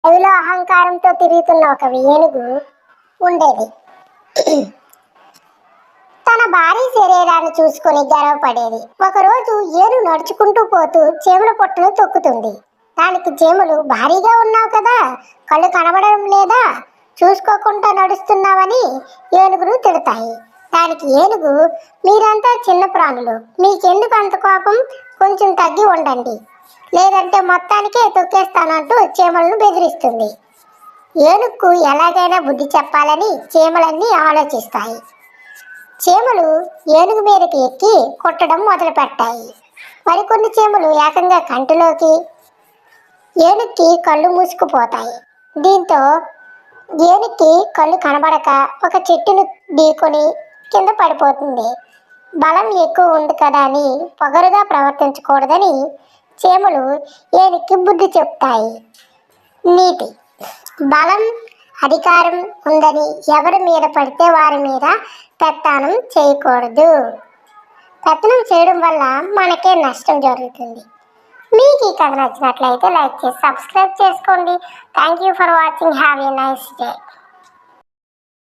అడవిలో అహంకారంతో తిరుగుతున్న ఒక ఏనుగు ఉండేది. తన భారీ శరీరాన్ని చూసుకుని గర్వపడేది. ఒకరోజు ఏనుగు నడుచుకుంటూ పోతూ చీమల పొట్టును తొక్కుతుంది. దానికి చీమలు, భారీగా ఉన్నావు కదా, కళ్ళు కనబడడం లేదా, చూసుకోకుండా నడుస్తున్నావని ఏనుగును తిడతాయి. దానికి ఏనుగు, మీరంతా చిన్న ప్రాణులు, మీకెందుకు అంత కోపం, కొంచెం తగ్గి ఉండండి, లేదంటే మొత్తానికే తొక్కేస్తానంటూ చీమలను బెదిరిస్తుంది. ఏనుగుకు ఎలాగైనా బుద్ధి చెప్పాలని చీమలన్నీ ఆలోచిస్తాయి. చీమలు ఏనుగు మీదకి ఎక్కి కొట్టడం మొదలుపెట్టాయి. మరికొన్ని చీమలు ఏకంగా కంటిలోకి, ఏనుగుకి కళ్ళు మూసుకుపోతాయి. దీంతో ఏనుగుకి కళ్ళు కనబడక ఒక చెట్టును ఢీకొని కింద పడిపోతుంది. బలం ఎక్కువ ఉంది కదా అని పొగరుగా ప్రవర్తించకూడదని చీమలు ఏనుగుకి బుద్ధి చెప్తాయి. నీతి: బలం, అధికారం ఉందని ఎవరి మీద పడితే వారి మీద పెత్తనం చేయకూడదు. పెత్తనం చేయడం వల్ల మనకే నష్టం జరుగుతుంది. మీకు ఈ కథ నచ్చినట్లయితే లైక్ చేసి సబ్స్క్రైబ్ చేసుకోండి. Thank you for watching. Have a nice day.